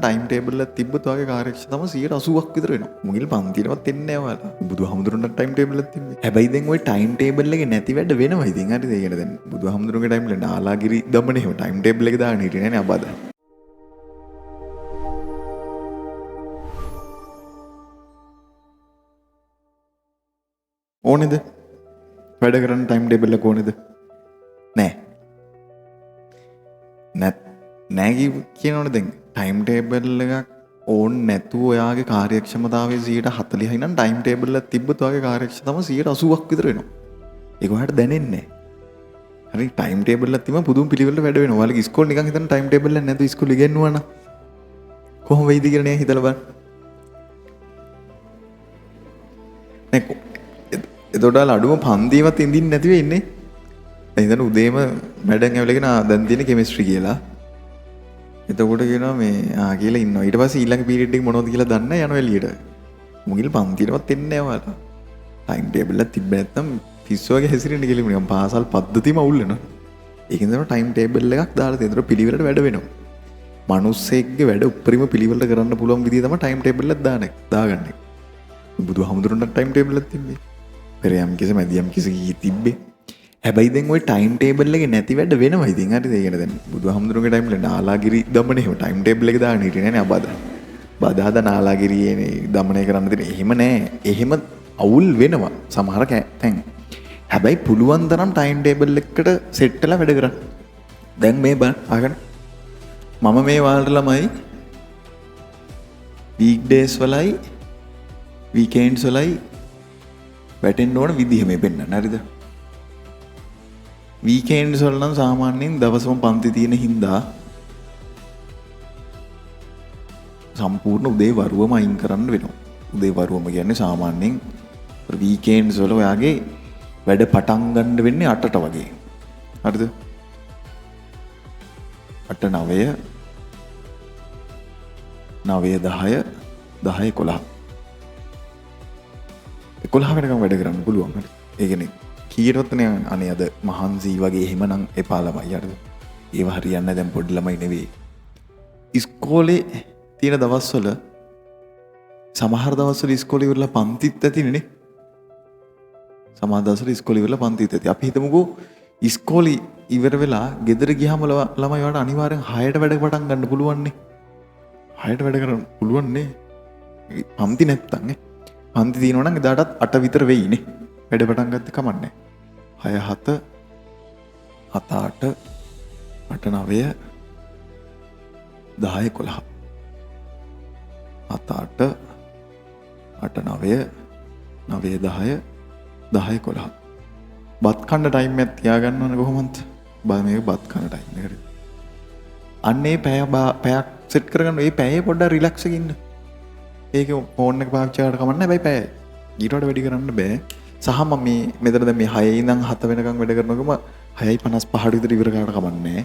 Time table එකක් තිබ්බත් ඔයාගේ කාර්යක්ෂමතාව 80%ක් විතර වෙනවා. මුගිල් පන්තිලවත් එන්නේ නැහැ ඔයාලා. බුදුහාමුදුරන්ට ටයිම් ටේබල් එකක් තිබ්බේ. හැබැයි දැන් ওই ටයිම් ටේබල් එකේ නැති වැඩ වෙනවා ඉතින්. හරිද? ඒකට දැන් බුදුහාමුදුරන්ගේ ටයිම් එක නාලාගිරි දමනේ එහෙම ටයිම් ටේබල් එක දාගෙන හිටියේ නෑනේ අබද. ඕනේද? වැඩ කරන්න ටයිම් ටේබල් එක ඕනේද? නෑ. නෑ කියනවනේ දැන් ටයිම් ටේබල් එකක් ඕන් නැතුව ඔයාගේ කාර්යක්ෂමතාවයේ 40% නම් ටයිම් ටේබල් එකක් තිබ්බොත් ඔයාගේ කාර්යක්ෂමතාව 80%ක් විතර වෙනවා. ඒක ඔයාලට දැනෙන්නේ නැහැ. හරි ටයිම් ටේබල් එකක් තිබ්බම පුදුම පිළිවෙලට වැඩ වෙනවා. ඔයාලගේ ඉස්කෝලේ නිකන් හිතන්න ටයිම් ටේබල් එකක් නැතුව ඉස්කෝලේ ඉගෙනුවා නම් කොහොම වෙයිද කියලා නේ හිතලා බලන්න. එතකොට අඩුම පන්තියවත් ඉඳින්න නැති වෙ ඉන්නේ. දැන් හිතන්න උදේම මැඩම් ඇවිල්ලාගෙන දැන් තියෙන කෙමිස්ට්‍රි කියලා. එතකොට කියනවා මේ කියලා ඉන්නවා. ඊට පස්සේ ඊළඟ පීරියඩ් එක මොනවද කියලා දන්න යනවා එළියට. මුගිල් පන්තියටවත් එන්නේ නැහැ ඔයාලා. ටයිම් ටේබල් එක තිබ්බ නැත්නම් පිස්සු වගේ හැසිරෙන්න කියලා නිකන් පාසල් පද්ධතියම අවුල් වෙනවා. ඒකෙන් තමයි ටයිම් ටේබල් එකක් දාලා තියෙන. ඒතර පිළිවෙලට වැඩ වෙනවා. මිනිස්සෙක්ගේ වැඩ උපරිම පිළිවෙලට කරන්න පුළුවන් විදිය තමයි ටයිම් ටේබල් එක දාගන්නේ. බුදුහාමුදුරන්ට ටයිම් ටේබල් එකක් තිබ්බේ. පෙරයම් කිසි මැදියම් කිසි තිබ්බේ. හැබැයි දැන් ওই ටයිම් ටේබල් එකේ නැති වැඩ වෙනවා ඉතින්. හරිද? ඒකට දැන් බුදුහාමුදුරන්ගේ ටයිම් එක නාලාගිරි දමනේ එහෙම ටයිම් ටේබල් එක දාගෙන හිටියේ නෑනේ අබද. බදාදා නාලාගිරියේ දමනය කරන්න දෙන්නේ. එහෙම නෑ. එහෙම අවුල් වෙනවා සමහර තැන්. හැබැයි පුළුවන් තරම් ටයිම් ටේබල් එකකට සෙට් වෙලා වැඩ කරන්න. දැන් මේ බලන්න අහගන්න. මම මේ වාල්ට ළමයි වීක් ඩේස් වලයි වීකෙන්ඩ්ස් වලයි වැටෙන්න ඕන විදිහ මේ පෙන්නන්න. හරිද? වීකෙන්ඩ්ස් වල නම් සාමාන්‍යයෙන් දවසම පන්ති තියෙන හින්දා සම්පූර්ණ උදේ වරුවම අයින් කරන්න වෙනවා. උදේ වරුවම කියන්නේ සාමාන්‍යයෙන් වීකෙන්ඩ්ස් වල ඔයාගේ වැඩ පටන් ගන්න වෙන්නේ 8ට වගේ. හරිද? 8 9 9 10 10 11 11 වෙනකම් වැඩ කරන්න පුළුවන්. හරි. ඒ කියන්නේ කීරොත් නේ අනේ අද මහන්සි වගේ එහෙමනම් එපා ළමයි. හරිද? ඒව හරියන්නේ දැන් පොඩි ළමයි නෙවෙයි. ඉස්කෝලේ තියෙන දවස්වල සමහර දවස්වල ඉස්කෝලේ ඉවරලා පන්තිත් ඇතිනේ. සමහර දවස්වල ඉස්කෝලේ ඉවරලා පන්තිත් ඇති. අපි හිතමුකෝ ඉස්කෝලේ ඉවර වෙලා ගෙදර ගියාම ළමයි වලට අනිවාර්යෙන් 6ට වැඩ පටන් ගන්න පුළුවන් නේ. 6ට වැඩ කරන්න පුළුවන් නේ. පන්ති නැත්තම් නේ. පන්ති තියෙනවා නම් එදාටත් 8 විතර වෙයිනේ. වැඩ පටන් ගත්තේ කමන්නේ. 6 7 7 8 8 9 10 11 7 8 8 9 9 10 10 11 බත් කන්න ටයිම් එකක් තියාගන්න ඕනේ කොහොමද? මේක බත් කන්න ටයිම් එකට. අන්නේ පැයක් සෙට් කරගන්න. ඒ පැයේ පොඩ්ඩක් රිලැක්ස් එකකින් ඉන්න. ඒක ෆෝන් එක පාවිච්චි කරලා කමන්නේ. හැබැයි පැය ඊට වඩා වැඩි කරන්න බෑ. සහ මම මේ මෙතන දැන් මේ 6 ඉඳන් 7 වෙනකම් වැඩ කරනකොම 6:55 විතර ඉවර කරලා කමන්නේ.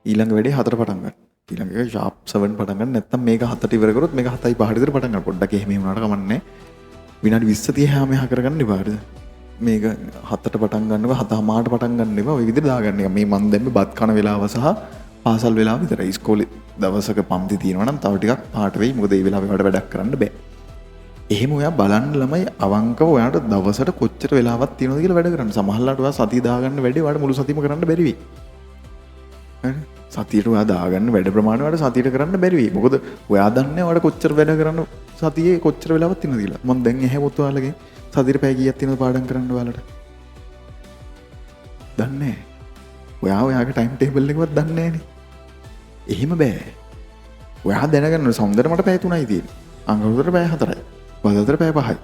ඊළඟ වැඩේ 4 පටන් ගන්න. ඊළඟ එක ෂාප් 7 පටන් ගන්න. නැත්තම් මේක 7ට ඉවර කරොත් මේක 7:05 විතර පටන් ගන්න. පොඩ්ඩක් එහෙම වුණාට කමන්නේ. විනාඩි 20 30 හැම එහා කරගන්න ඉබා. හරිද? මේක 7ට පටන් ගන්නවා 7:00ට පටන් ගන්න එපා. ඔය විදිහට දාගන්න එක. මේ මන් දැම්මේ බත් කන වෙලාව සහ පාසල් වෙලාව විතරයි. ඉස්කෝලේ දවසක පන්ති තියෙනවා නම් තව ටිකක් පාට වෙයි. මොකද ඒ වෙලාවේ වැඩක් කරන්න බෑ. එහෙම ඔයා බලන්න ළමයි අවංකව ඔයාට දවසට කොච්චර වෙලාවක් තියෙනවද කියලා වැඩ කරන්න. සමහරවිට ඔයා සතිය දාගන්න වැඩේ ඔයාට මුළු සතියම කරන්න බැරි වෙයි. හරි? සතියට ඔයා දාගන්න වැඩ ප්‍රමාණය ඔයාට සතියට කරන්න බැරි වෙයි. මොකද ඔයා දන්නේ ඔයාට කොච්චර වැඩ කරන්න සතියේ කොච්චර වෙලාවක් තියෙනවද කියලා. මම දැන් එහෙමත් ඔයාලගේ සතියට පැය කීයක් තියෙනවද පාඩම් කරන්න ඔයාලට? දන්නේ නැහැ. ඔයාගේ ටයිම් ටේබල් එකවත් දන්නේ නැහනේ. එහෙම බෑ. ඔයා දැනගන්න සම්දර මට පැය 3යි තියෙන්නේ. අංගවලට පැය 4යි. බදාතර පැය 5යි.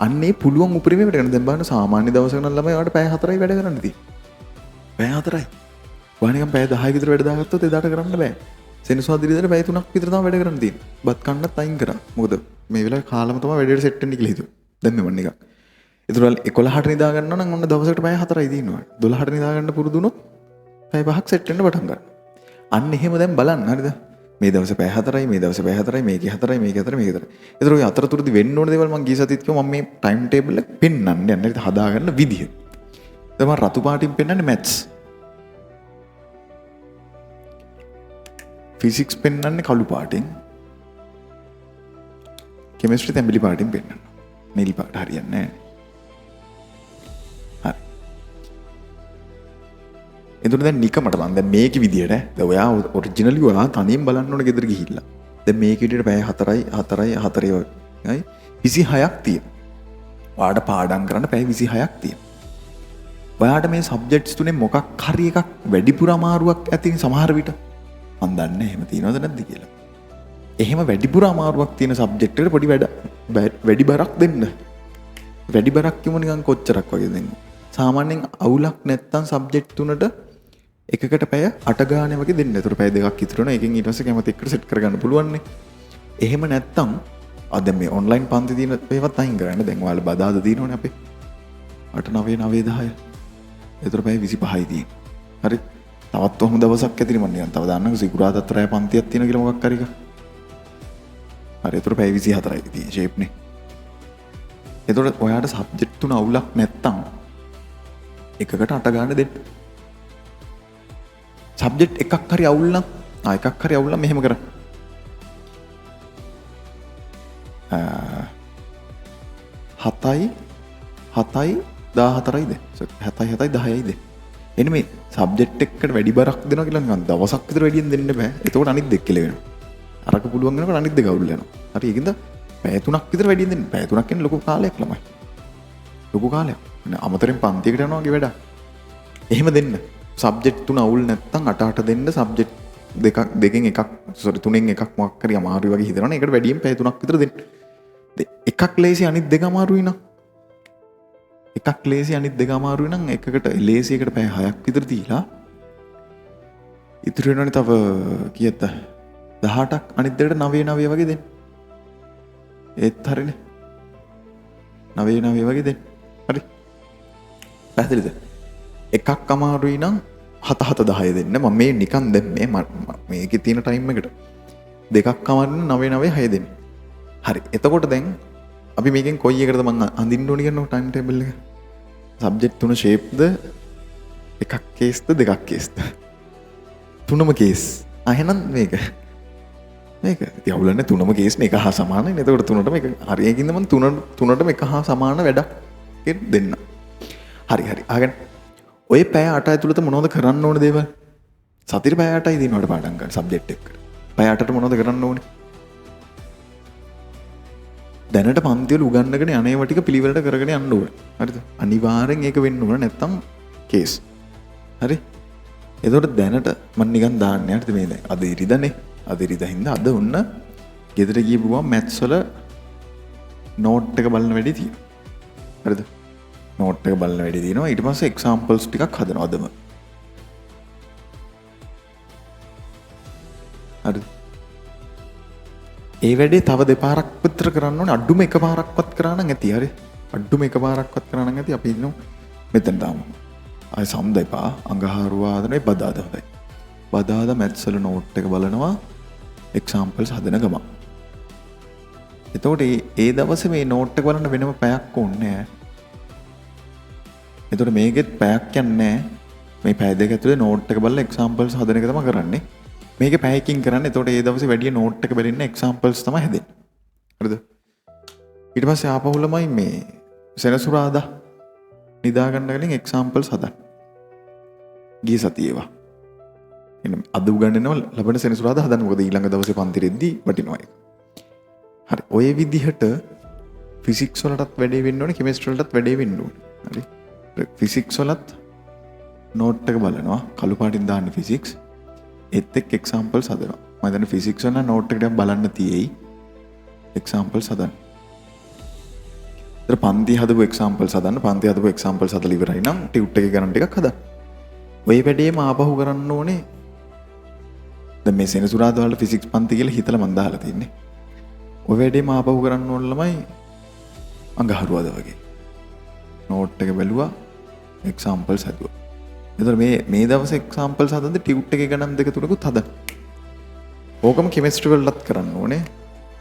අන්නේ පුළුවන් උපරිමයට කරන දැන් බලන්න සාමාන්‍ය දවසක නම් ළමයි ඔයාලට පැය 4යි වැඩ කරන්න තියෙන්නේ. පැය 4යි. ඔයා නිකන් පැය 10යි විතර වැඩ දාගත්තොත් එදාට කරන්න බෑ. සෙනසුරාදා දිනදර පැය 3ක් විතර තමයි වැඩ කරන්න තියෙන්නේ. බත් කන්නත් අයින් කරා. මොකද මේ වෙලාවේ කාලම තමයි වැඩේට සෙට් වෙන්න කියලා හිතුවා. දැන් මෙවන් එකක්. ඒතරල් 11ට නිදා ගන්නවා නම් ඔන්න දවසකට පැය 4යි දිනනවා. 12ට නිදා ගන්න පුරුදු වුණොත් පැය 5ක් සෙට් වෙන්න පටන් ගන්නවා. අන්න එහෙම දැන් බලන්න හරිද? මේ දවසේ පැය 4යි, මේ දවසේ පැය 4යි, මේකේ 4යි, මේකේ 4යි, මේකේ 4යි. ඒතර ඔය අතරතුරදී වෙන්න ඕන දේවල් මම ගිය සතියේත් කිව්වා මම මේ ටයිම් ටේබල් එක පෙන්වන්න යන්න හරිද හදාගන්න විදිහ. දැන් මම රතු පාටින් පෙන්වන්නේ මැත්ස්. ෆිසික්ස් පෙන්වන්නේ කළු පාටින්. කෙමිස්ට්‍රි තැඹිලි පාටින් පෙන්නනවා. නිල් පාට හරියන්නේ නැහැ. හරි. එතකොට දැන් නිකමට මම දැන් මේකේ විදියට දැන් ඔයා ඔරිජිනලි ඔයා තනියෙන් බලන්න ඕන ගෙදර ගිහිල්ලා. දැන් මේක විදියට පැය 4යි 26ක් තියෙනවා. ඔයාට පාඩම් කරන්න පැය 26ක් තියෙනවා. ඔයාට මේ සබ්ජෙක්ට්ස් තුනේ මොකක් හරි එකක් වැඩිපුර අමාරුවක් ඇති සමහර විට මම දන්නේ එහෙම තියෙනවද නැද්ද කියලා. එහෙම වැඩිපුර අමාරුවක් තියෙන සබ්ජෙක්ට් එකට පොඩි වැඩි බරක් දෙන්න. වැඩි බරක් කිව්ව නිකන් කොච්චරක් වගේ දෙන්න. සාමාන්‍යයෙන් අවුලක් නැත්තම් සබ්ජෙක්ට් තුනට එකකට පැය 8 ගානේ වගේ දෙන්න. ඒතර පැය දෙකක් ඉතුරු වෙනවා. ඒකෙන් ඊට පස්සේ කැමති එකට සෙට් කරගන්න පුළුවන් නේ. එහෙම නැත්තම් අද මේ ඔන්ලයින් පන්ති දින ඒවත් අයින් කරන්න. දැන් ඔයාලා බදාද දිනවනේ අපේ 8 9 9 10. ඒතර පැය 25යි තියෙන්නේ. හරි. තවත් ඔහොම දවසක් ඇතිනේ මම නිකන් තව දාන්නකෝ සිකුරාදාත් රැය පන්තියක් තියෙන කියලා මොකක් හරි එක. හරි. ඒතර පැය 24යි තියෙන්නේ ෂේප් නේ. ඒතර ඔයාට සබ්ජෙක්ට් තුන අවුලක් නැත්තම් එකකට 8 ගාන දෙන්න. සබ්ජෙක්ට් එකක් හරි අවුල් නම් එකක් හරි අවුල් නම් මෙහෙම කරන්න. 7යි 14යිද? 7යි 10යිද? එන්න මේ සබ්ජෙක්ට් එකකට වැඩි බරක් දෙනවා කියලා නිකන් දවසක් විතර වැඩියෙන් දෙන්න බෑ. එතකොට අනිත් දෙක කියලා වෙනවා. අරක පුළුවන් වෙනකොට අනිත් දෙක අවුල් වෙනවා. හරි ඒකින්ද පැය 3ක් විතර වැඩියෙන් දෙන්න. පැය 3ක් කියන්නේ ලොකු කාලයක් ළමයි. ලොකු කාලයක්. අමතරින් පන්තියකට යනවා වගේ වැඩක්. එහෙම දෙන්න. සබ්ජෙක්ට් තුන අවුල් නැත්තම් 8 දෙන්න සබ්ජෙක්ට් දෙකෙන් එකක් තුනෙන් එකක් මොකක් හරි අමාරුයි වගේ හිතනවනේ. ඒකට වැඩියෙන් පැය 3ක් විතර දෙන්න. එකක් ලේසි අනිත් දෙක අමාරුයි නම් එකක් ලේසි අනිත් දෙක අමාරුයි නම් එකකට ලේසි එකට පැය 6ක් විතර දීලා ඉතුරු වෙනවනේ තව කීයද 18ක් අනිත් දෙකට 9 9 වගේ දෙන්න. ඒත් හරිනේ. 9 9 වගේ දෙන්න. හරි. පැහැදිලිද? එකක් අමාරුයි නම් 7 7 10 දෙන්න. මම මේ නිකන් දැන් මේකේ තියෙන ටයිම් එකට දෙකක් අමාරුයි නම් 9 9 6 දෙන්න. හරි. එතකොට දැන් අපි මේකෙන් කොයි එකටද මම අඳින්න ඕනි කියන ටයිම් ටේබල් එක? සබ්ජෙක්ට් තුන ෂේප්ද එකක් කේස්ද දෙකක් කේස්ද? තුනම කේස්. එහෙනම් මේක ඉතින් අවුලන්නේ තුනම කේස් නේ එක හා සමානයි. එතකොට තුනටම එක හරි. ඒකින්ද මම තුනටම එක හා සමාන වැඩක් දෙන්න. හරි. ආගෙන ඔය පැය 8 ඇතුළත මොනවද කරන්න ඕන දේවල්? සතියේ පැය 8යි දිනවලට පාඩම් ගන්න සබ්ජෙක්ට් එකකට. පැය 8ට මොනවද කරන්න ඕනේ? දැනට පන්තිවල උගන්නගෙන යනේවා ටික පිළිවෙලට කරගෙන යන්න ඕනේ. හරිද? අනිවාර්යෙන් ඒක වෙන්න ඕන නැත්තම් කේස්. හරි? එතකොට දැනට මම නිකන් දාන්නේ හරිද මේ දැන් අද ඉරිදනේ. අද ඉරිදා හින්දා අද ඔන්න ගෙදර ගියපු ගමන් මැත්ස් වල නෝට් එක බලන වැඩි තියෙනවා. හරිද? නෝට් එක බලන වැඩි තියෙනවා. ඊට පස්සේ එක්සැම්පල්ස් ටිකක් හදනවා අදම. හරිද? ඒ වැඩේ තව දෙපාරක් විතර කරන්න ඕනේ. අඩුම එකපාරක්වත් කරා නම් ඇති. හරි. අඩුම එකපාරක්වත් කරා නම් ඇති. අපි ඉන්නු මෙතන තාම. ආයි සම්ද එපා. අඟහරුවාදනේ බදාදා හොඳයි. බදාදා මැත්ස් වල නෝට් එක බලනවා. එක්සැම්පල්ස් හදන ගමන්. එතකොට ඒ දවසේ මේ නෝට් එක බලන්න වෙනම පැයක් ඕනේ නැහැ. එතකොට මේකෙත් පැයක් යන්නේ නැහැ. මේ පැය දෙක ඇතුලේ නෝට් එක බලලා එක්සැම්පල්ස් හදන එක තමයි කරන්නේ. මේක පැයකින් කරන්න. එතකොට ඒ දවසේ වැඩි නෝට් එක බලන්න එක්සැම්පල්ස් තමයි හැදෙන්නේ. හරිද? ඊට පස්සේ ආපහු ළමයි මේ සෙනසුරාදා නිදා ගන්න කලින් එක්සැම්පල්ස් හදන්න. ගිය සතියේ ඒවා. එන්න අද උගන්වනවා ලබන සෙනසුරාදා හදන්න. මොකද ඊළඟ දවසේ පන්තිරෙද්දී වටිනවා ඒක. හරි. ඔය විදිහට ෆිසික්ස් වලටත් වැඩේ වෙන්න ඕනේ, කෙමිස්ට්‍රි වලටත් වැඩේ වෙන්න ඕනේ. හරි. ෆිසික්ස් වලත් නෝට් එක බලනවා. කළු පාටින් දාන්න ෆිසික්ස්. ඒත් එක්ක එක්සැම්පල්ස් හදනවා. මම දැන් ෆිසික්ස් වල නෝට් එකට බලන්න තියෙයි. එක්සැම්පල්ස් හදන්න. ඊට පන්ති හදපු එක්සැම්පල්ස් හදන්න. පන්ති හදපු එක්සැම්පල්ස් හදලා ඉවරයි නම් ටියුට් එකේ ගණන් ටිකක් හදන්න. ඔය වැඩේම ආපහු කරන්න ඕනේ. දැන් මේ සෙනසුරාදා වල ෆිසික්ස් පන්ති කියලා හිතලා මම දාලා තින්නේ. ඔය වැඩේම ආපහු කරන්න ඕන ළමයි අඟහරුවාදා වගේ. නෝට් එක බැලුවා එක්සැම්පල්ස් හදුවා. එතකොට මේ දවසේ එක්සැම්පල්ස් හදද්දී ටියුට් එකේ ගණන් දෙක තුනකුත් හදන්න. ඕකම කෙමිස්ට්‍රි වලත් කරන්න ඕනේ.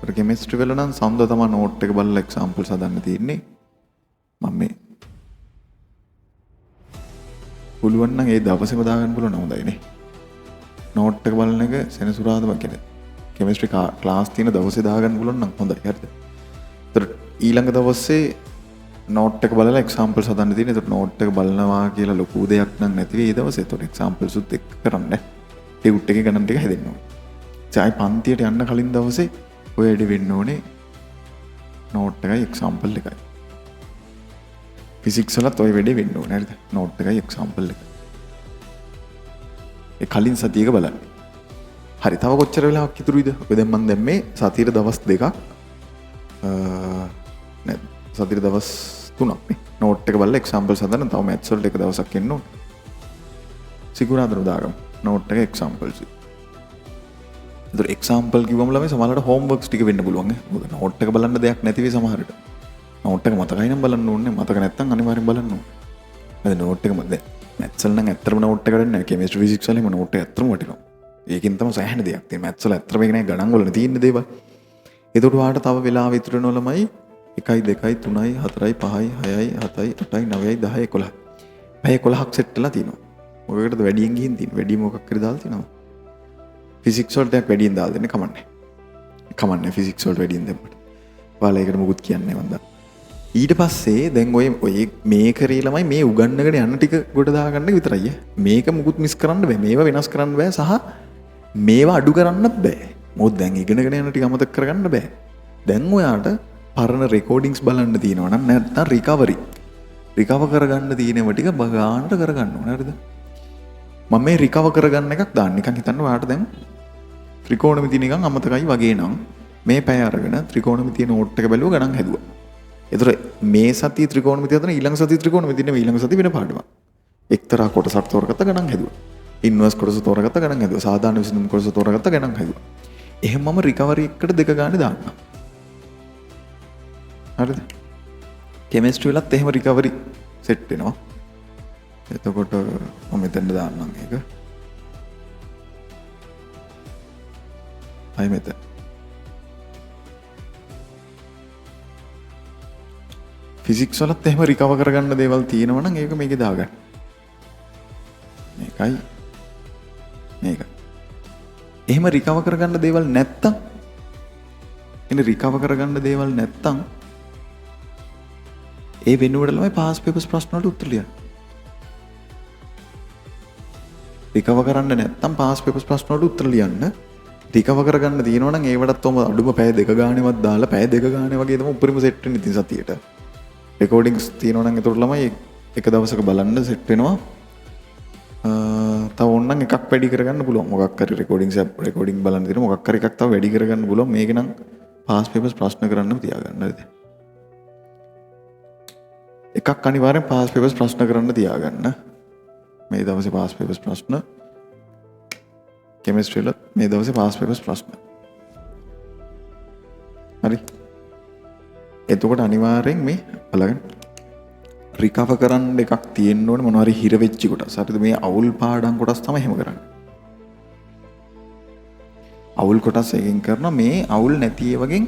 ඒත් කෙමිස්ට්‍රි වල නම් සම්ද තමයි නෝට් එක බලලා එක්සැම්පල්ස් හදන්න තියෙන්නේ. මම මේ පුළුවන් නම් ඒ දවසේම දාගන්න පුළුවන් හොඳයිනේ. නෝට් එක බලන එක සෙනසුරාදා වගේ. කෙමිස්ට්‍රි ක්ලාස් තියෙන දවසේ දාගන්න පුළුවන් නම් හොඳයි. හරිද? ඊළඟ දවස්සේ නෝට් එක බලලා එක්සාම්පල්ස් හදන්න තියෙන. ඒතකොට නෝට් එක බලනවා කියලා ලොකු දෙයක් නම් නැති වෙයි ඒ දවසේ. ඒතකොට එක්සාම්පල්ස් උත් එක්ක කරන්න. ටියුට් එකේ ගණන් ටික හැදෙන්න ඕනේ. ආයි පන්තියට යන්න කලින් දවසේ ඔය වැඩි වෙන්න ඕනේ නෝට් එකයි එක්සාම්පල් එකයි. ෆිසික්ස් වලත් ඔය වැඩේ වෙන්න ඕනේ හරිද? නෝට් එකයි එක්සාම්පල් එකයි. ඒ කලින් සතියක බලන්න. හරි තව කොච්චර වෙලාවක් ඉතුරුයිද? ඔය දැන් මම දැන් මේ සතියේ දවස් දෙකක් නෑ සතියේ දවස් 3ක් නේ. නෝට් එක බලලා එක්සාම්පල්ස් හදන්න තව මැත්ස් වලට එක දවසක් එන්න ඕනේ. සිකුරාදා දාගමු. නෝට් එක එක්සාම්පල්ස්. ඒතර එක්සාම්පල් කිව්වම ළමයි සමහරවිට හෝම්වර්ක්ස් ටික වෙන්න පුළුවන් ඈ. මොකද නෝට් එක බලන්න දෙයක් නැති වෙයි සමහරවිට. නෝට් එක මතකයි නම් බලන්න ඕනේ. මතක නැත්නම් අනිවාර්යෙන් බලන්න ඕනේ. අද නෝට් එක මැද මැත්ස් වල නම් ඇත්තටම නෝට් එක ගන්න නැහැ. කෙමිස්ට්‍රි ෆිසික්ස් වල නෝට් එක ඇත්තටම වටිනවා. ඒකෙන් තමයි සෑහෙන දෙයක් තියෙන්නේ. මැත්ස් වල ඇත්තටම මේක නෑ ගණන් වල තියෙන දේවල්. ඒකට ඔයාලට තව වෙලාව ඉතුරු වෙනවා ළමයි 1 2 3 4 5 6 7 8 9 10 11. පැය 11ක් සෙට් වෙලා තියෙනවා. මොකකටද වැඩියෙන් ගිහින් තියෙන්නේ? වැඩි මොකක් හරි දාලා තියෙනවා. ෆිසික්ස් වලට වැඩියෙන් දාලා දෙන්න කමන්නේ. කමන්නේ ෆිසික්ස් වලට වැඩියෙන් දෙන්නට. ඔයාලා ඒකට මොකුත් කියන්නේ මන්ද. ඊට පස්සේ දැන් ඔය මේ කරේ ළමයි මේ උගන්නගෙන යන ටික ගොඩ දාගන්න විතරයි. මේක මුකුත් මිස් කරන්න බෑ. මේවා වෙනස් කරන්න බෑ සහ මේවා අඩු කරන්නත් බෑ. මොකද දැන් ඉගෙනගෙන යන ටික අමතක කරගන්න බෑ. දැන් ඔයාට පරණ රෙකෝඩින්ග්ස් බලන්න තියෙනවා නම් නැත්නම් රිකවරි. රිකවර් කරගන්න තියෙනව ටික බගානට කරගන්න ඕනේ හරිද? මම මේ රිකවර් කරගන්න එකක් දාන්න නිකන් හිතන්න ඔයාට දැන් ත්‍රිකෝණමිතිය නිකන් අමතකයි වගේ නම් මේ පැය අරගෙන ත්‍රිකෝණමිතිය නෝට් එක බැලුව ගණන් හැදුවා. ඒතර මේ සතිය ත්‍රිකෝණමිතිය හදන ඊළඟ සතිය ත්‍රිකෝණමිතිය නෙවෙයි ඊළඟ සතිය වෙන පාඩමක්. එක්තරා කොටසක් තෝරගත්ත ගණන් හැදුවා. ඉන්වර්ස් කොටස තෝරගත්ත ගණන් හැදුවා. සාධාරණ විසඳුම් කොටස තෝරගත්ත ගණන් හැදුවා. එහෙනම් මම රිකවරි එකට දෙක ගානේ දාන්නම්. හරිද? කෙමිස්ට්‍රි වලත් එහෙම රිකවරි සෙට් වෙනවා. එතකොට මම මෙතෙන්ද දාන්නම් මේක. අය මෙතන. ෆිසික්ස් වලත් එහෙම රිකවර් කරගන්න දේවල් තියෙනවා නම් ඒක මේකේ දාගන්න. මේකයි මේක. එහෙම රිකවර් කරගන්න දේවල් නැත්තම් රිකවර් කරගන්න දේවල් නැත්තම් ඒ වෙනුවට ළමයි පාස් පේපර්ස් ප්‍රශ්න වලට උත්තර ලියන්න. රිකවර් කරන්න නැත්තම් පාස් පේපර්ස් ප්‍රශ්න වලට උත්තර ලියන්න. රිකවර් කරගන්න තියෙනවා නම් ඒවටත් තොම අඩුම පැය දෙක ගානේවත් දාලා පැය දෙක ගානේ වගේ තමයි උඩරිම සෙට් වෙන්නේ ඉතින් සතියේට. රෙකෝඩින්ග්ස් තියෙනවා නම් ඒතකොට ළමයි එක දවසක බලන්න සෙට් වෙනවා. තව ඕනනම් එකක් වැඩි කරගන්න පුළුවන්. මොකක් හරි රෙකෝඩින්ග් බලන්න තියෙන මොකක් හරි එකක් තව වැඩි කරගන්න පුළුවන්. මේක නම් පාස් පේපර්ස් ප්‍රශ්න කරන්නම තියාගන්න හරිද? එකක් අනිවාර්යෙන් පාස් පේපර්ස් ප්‍රශ්න කරන්න තියාගන්න. මේ දවසේ පාස් පේපර්ස් ප්‍රශ්න කෙමිස්ට්‍රි වල මේ දවසේ පාස් පේපර්ස් ප්‍රශ්න. හරි. එතකොට අනිවාර්යෙන් මේ බලගන්න රිකවර් කරන්න එකක් තියෙන්න ඕනේ මොනවා හරි හිර වෙච්ච කොටස්. හරිද? මේ අවුල් පාඩම් කොටස් තමයි එහෙම කරන්නේ. අවුල් කොටස් එකකින් කරනවා මේ අවුල් නැති ඒවාගෙන්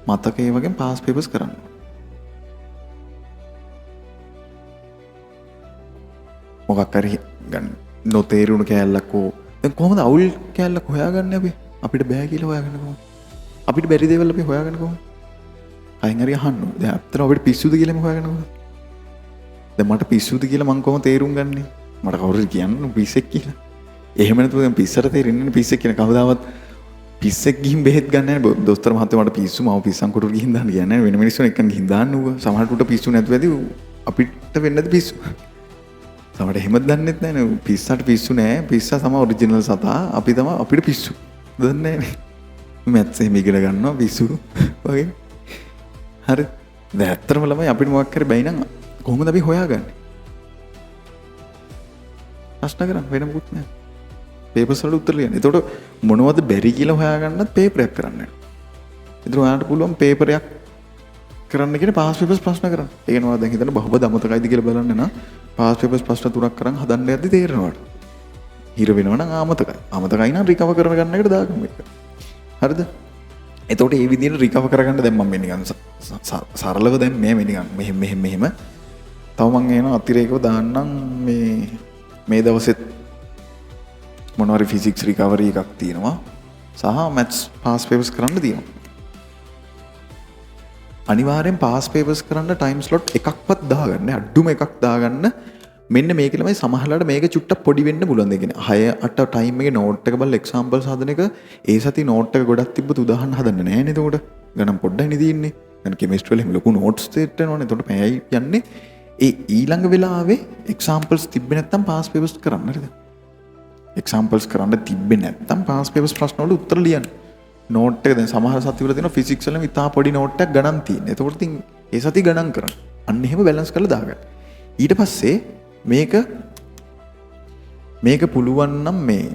මතකයේ වගේ පාස් පේපර්ස් කරන්න. මොකක් හරි ගන්න නොතේරුණු කෑල්ලක් ඕ දැන් කොහොමද අවුල් කෑල්ලක් හොයාගන්නේ අපි? අපිට බෑ කියලා හොයාගන්න කොහොමද? අපිට බැරි දේවල් අපි හොයාගන්න කොහොමද? අයින් හරි අහන්න. දැන් අත්තර අපිට පිස්සුද කියලා මම හොයාගන්න කොහොමද? දැන් මට පිස්සුද කියලා මම කොහොමද තේරුම් ගන්නේ? මට කවුරුද කියන්නේ පිස්සෙක් කියලා? එහෙම නැතුව දැන් පිස්සට තේරෙන්නේ පිස්සෙක් කියන කවදාවත් පිස්සෙක් ගිහින් බෙහෙත් ගන්න නැහැ. දොස්තර මහත්තයා මට පිස්සු මම පිස්සන් කොටුර ගිහින් දාන්න කියන්නේ වෙන මිනිස්සුන් එක්කන් ගිහින් දාන්න ඌව. සමහරට පිස්සු නැතුව ඇති අපිට වෙන්නද පිස්සු? සමහරට එහෙමත් දන්නෙත් නැහැ නේ. පිස්සට පිස්සු නැහැ. පිස්සා තමයි ඔරිජිනල් සතා. අපි තමයි අපිට පිස්සු. දන්නේ නැහැ නේ. මැත්ස් එහෙම ඉගෙන ගන්නවා පිස්සු වගේ. හරි. දැන් ඇත්තටම ළමයි අපිට මොකක් හරි බැයි නම් කොහොමද අපි හොයාගන්නේ? ප්‍රශ්න කරන් වෙන මොකුත් නැහැ. පේපර්ස් වලට උත්තර ලියන්න. එතකොට මොනවද බැරි කියලා හොයාගන්නත් පේපරයක් කරන්න වෙනවා. ඒතර ඔයාලට පුළුවන් පේපරයක් කරන්න කියන පාස් පේපර්ස් ප්‍රශ්න කරන්න. ඒ කියනවා දැන් හිතන්න බහුබද අමතකයිද කියලා බලන්න නම් පාස් පේපර්ස් ප්‍රශ්න තුනක් කරන් හදන්න යද්දි තේරෙනවාට. හිර වෙනවා නම් ආමතකයි. ආමතකයි නම් රිකවර් කරගන්න එකට දාගමු මේක. හරිද? එතකොට මේ විදිහට රිකවර් කරගන්න දැන් මම නිකන් සරලව දැන් නිකන් මෙහෙම තව මම එන අතිරේකව දාන්නම් මේ දවසෙත් මොනවාරි ෆිසික්ස් රිකවරි එකක් තියෙනවා සහ මැත්ස් පාස් පේපර්ස් කරන්න තියෙනවා. අනිවාර්යෙන් පාස් පේපර්ස් කරන්න ටයිම් ස්ලොට් එකක්වත් දාගන්න. අඩුම එකක් දාගන්න. මෙන්න මේක ළමයි සමහරලාට මේක චුට්ටක් පොඩි වෙන්න පුළුවන් දෙකින. 6-8 ටයිම් එකේ නෝට් එක බලලා එක්සැම්පල්ස් හදන එක ඒ සති නෝට් එක ගොඩක් තිබ්බොත් උදාහරණ හදන්න නෑ නේද උඩ. ගණන් පොඩ්ඩයි නේ තියෙන්නේ. දැන් කෙමිස්ට්‍රි වල එහෙම ලොකු නෝට්ස් සෙට් වෙනවනේ. එතකොට පැයයි යන්නේ. ඒ ඊළඟ වෙලාවේ එක්සැම්පල්ස් තිබ්බේ නැත්තම් පාස් පේපර්ස් කරන්න හරිද? එක්සැම්පල්ස් කරන්න තිබ්බේ නැත්තම් පාස් පේපර්ස් ප්‍රශ්න වල උත්තර ලියන්න. නෝට් එක දැන් සමහර සති වල තියෙනවා ෆිසික්ස් වල ඉතා පොඩි නෝට් එකක් ගණන් තියෙන. එතකොට ඉතින් ඒ සති ගණන් කරන්න. අන්න එහෙම බැලන්ස් කරලා දාගන්න. ඊට පස්සේ මේක පුළුවන් නම් මේ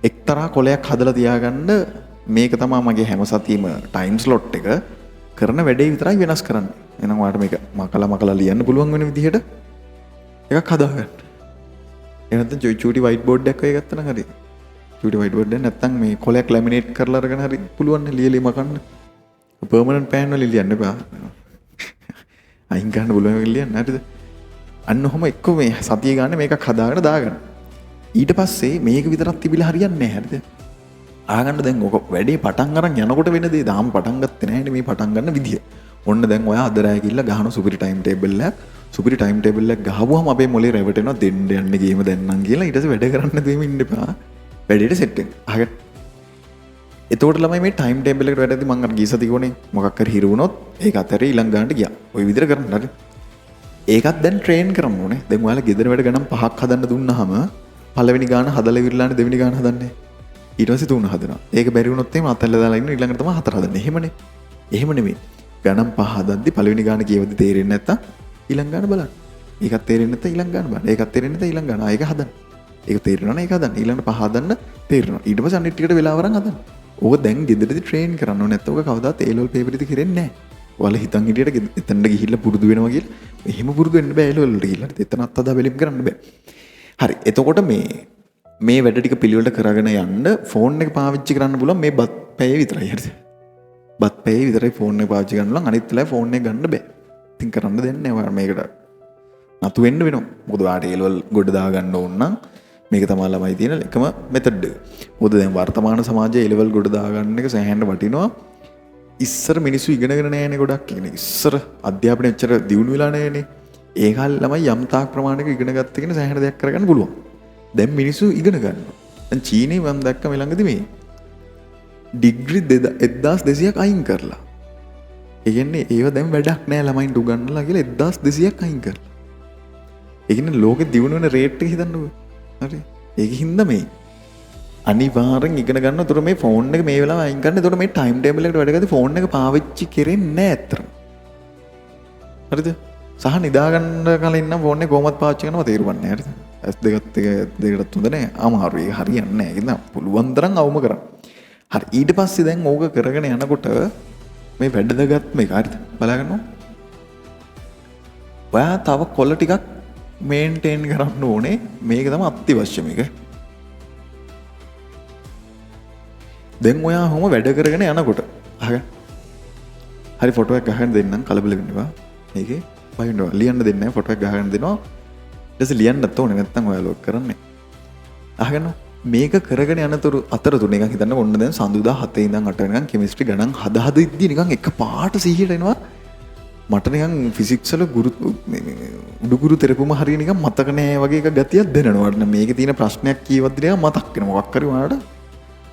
එක්තරා කොලයක් හදලා තියාගන්න. මේක තමයි මගේ හැම සතියෙම ටයිම් ස්ලොට් එක කරන වැඩේ විතරයි වෙනස් කරන්නේ. එහෙනම් ඔයාලට මේක මකලා ලියන්න පුළුවන් වෙන විදිහට එකක් හදාගන්න. එහෙනම් නැත්නම් චූටි වයිට් බෝඩ් එකක් ඔය ගත්තා නම් හරි. චූටි වයිට් බෝඩ් එක නැත්නම් මේ කොලයක් ලැමිනේට් කරලා අරගෙන හරි පුළුවන් නේ ලියලි මකන්න. පර්මනන්ට් පෑන් වල ලියන්න එපා. අයින් ගන්න පුළුවන් වෙල ලියන්න හරිද? අන්න ඔහම එක්ක මේ සතිය ගන්න මේකක් හදාගෙන දාගන්න. ඊට පස්සේ මේක විතරක් තිබිලා හරියන්නේ නැහැ හරිද? ආගන්න දැන් ඔක වැඩේ පටන් අරන් යනකොට වෙන දේ දාම පටන් ගත්තේ නැහැ නේ මේ පටන් ගන්න විදිය. ඔන්න දැන් ඔයා අද රෑ ගිහිල්ලා ගහන සුපිරි ටයිම් ටේබල් එකක්. සුපිරි ටයිම් ටේබල් එකක් ගහුවාම අපේ මොලේ රැවටෙනවා දෙන්න යන්නේ ගේම දැන්නම් කියලා. ඊට පස්සේ වැඩ කරන්න දෙමින් ඉන්න එපා. වැඩේට සෙට් වෙන්න. අහගන්න. එතකොට ළමයි මේ ටයිම් ටේබල් එකට වැඩදී මම අර ගිය සති ගෝනේ මොකක් හරි හිරු වුණොත් ඒක අතරේ ඊළඟ ගන්නට ගියා. ওই විදිහට කරන්න හරි. ඒකත් දැන් ට්‍රේන් කරන්න ඕනේ. දැන් ඔයාලා ගෙදර වැඩ ගණන් 5ක් හදන්න දුන්නාම පළවෙනි ගාන හදලා ඉවරලානේ දෙවෙනි ගාන හදන්නේ. ඊට පස්සේ 3 හදනවා. ඒක බැරි වුණොත් එහෙම අතල්ලා දාලා ඉන්න ඊළඟට තමයි 4 හදන්නේ. එහෙමනේ. එහෙම නෙමෙයි. ගණන් 5 හදද්දි පළවෙනි ගාන කියවද්දි තේරෙන්නේ නැත්තම් ඊළඟ ගාන බලන්න. ඒකත් තේරෙන්නේ නැත්නම් ඊළඟ ගාන බලන්න. ඒකත් තේරෙන්නේ නැත්නම් ඊළඟ ගාන. ආයෙක හදන්න. ඒක තේරෙනවා නම් ඒක හදන්න. ඊළඟට 5 හදන්න තේරෙනවා. ඊට පස්සේ අනිත් ටිකට වෙලාව අරන් හදන්න. ඕක දැන් ගෙදරදී ට්‍රේන් කරන්න ඕනේ. නැත්නම් ඔක කවදාත් A level paper එකේ කරෙන්නේ නැහැ. ඔයාලා හිතන් හිටියට එතනට ගිහිල්ලා පුරුදු වෙනවා කියලා. එහෙම පුරුදු වෙන්න බෑ A level වලට ගිහිල්ලා. එතනත් අදා බැලීම් කරන්න බෑ. හරි. එතකොට මේ වැඩ ටික පිළිවෙලට කරගෙන යන්න ෆෝන් එක පාවිච්චි කරන්න පුළුවන් මේ බත් පැයේ විතරයි හරිද? බත් පැයේ විතරයි ෆෝන් එක පාවිච්චි කරන්න පුළුවන්. අනිත් වෙලාවේ ෆෝන් එක ගන්න බෑ. ඉතින් කරන්න දෙන්නේ නැහැ. ඔයාලා මේකට නතු වෙන්න වෙනවා. මොකද ඔයාලට A level ගොඩ දා ගන්න ඕන නම් මේක තමයි ළමයි තියෙන එකම මෙතඩ් එක. මොකද දැන් වර්තමාන සමාජයේ A level ගොඩ දා ගන්න එක සෑහෙන්න වටිනවා. ඉස්සර මිනිස්සු ඉගෙනගෙන නැහැනේ ගොඩක් කියන්නේ. ඉස්සර අධ්‍යාපනය එච්චර දියුණු වෙලා නැහැනේ. ඒ කාලේ ළමයි යම් තාක් ප්‍රමාණයක ඉගෙන ගත්ත කෙන සෑහෙන දෙයක් කරගන්න පුළුවන්. දැන් මිනිස්සු ඉගෙන ගන්නවා. දැන් චීනේ මම දැක්ක මේ ළඟදී මේ ඩිග්‍රී 1200ක් අයින් කරලා. ඒ කියන්නේ ඒව දැන් වැඩක් නෑ ළමයින්ට උගන්වලා කියලා 1200ක් අයින් කරලා. ඒ කියන්නේ ලෝකෙ දියුණු වෙන රේට් එක හිතන්නකෝ. හරි. ඒකින්ද මේ අනිවාර්යෙන් ඉගෙන ගන්න. උතර මේ ෆෝන් එක මේ වෙලාව අයින් කරන්න. එතකොට මේ ටයිම් ටේබල් එකට වැඩ කරද්දී ෆෝන් එක පාවිච්චි කරෙන්නේ නැහැ අත්‍තරම. හරිද? සහ නිදා ගන්න කලින් නම් ෆෝන් එක කොහොමද පාවිච්චි කරනවද තේරුම් නැහැ. හරිද? දෙකටත් හොඳ නැහැ. අමාරුයි. හරියන්නේ නැහැ. ඒක නෑ පුළුවන් තරම් අවම කරන්න. හරි. ඊට පස්සේ දැන් ඕක කරගෙන යනකොට මේ වැඩදගත් මේක හරිද? බලාගන්නවා. ඔයා තව කොළ ටිකක් මේන්ටේන් කරන්න ඕනේ. මේක තමයි අත්‍යවශ්‍ය මේක. දැන් ඔයා ඔහොම වැඩ කරගෙන යනකොට අහගන්න. හරි ෆොටෝ එකක් ගහගෙන දෙන්නම් කලබල වෙන්න එපා. මේකේ වයින්නවා ලියන්න දෙන්නේ නැහැ ෆොටෝ එකක් ගහගෙන දෙනවා. ඊට පස්සේ ලියන්නත් ඕනේ නැත්නම් ඔයා ලොක් කරන්නේ. අහගන්න. මේක කරගෙන යනතුරු අතරතුර නිකන් හිතන්න ඕන්න දැන් සඳුදා 7 ඉඳන් 8 වෙනකන් කෙමිස්ට්‍රි ගණන් හද ඉද්දි නිකන් එක පාට සිහියට එනවා. මට නිකන් ෆිසික්ස් වල උඩුගුරු තෙරපුම හරිය නිකන් මතක නෑ වගේ එක ගතියක් දැනෙනවා. මේකේ තියෙන ප්‍රශ්නයක් කියවද්දි නිකන් මතක් වෙනවා. මොකක් හරි වුණාට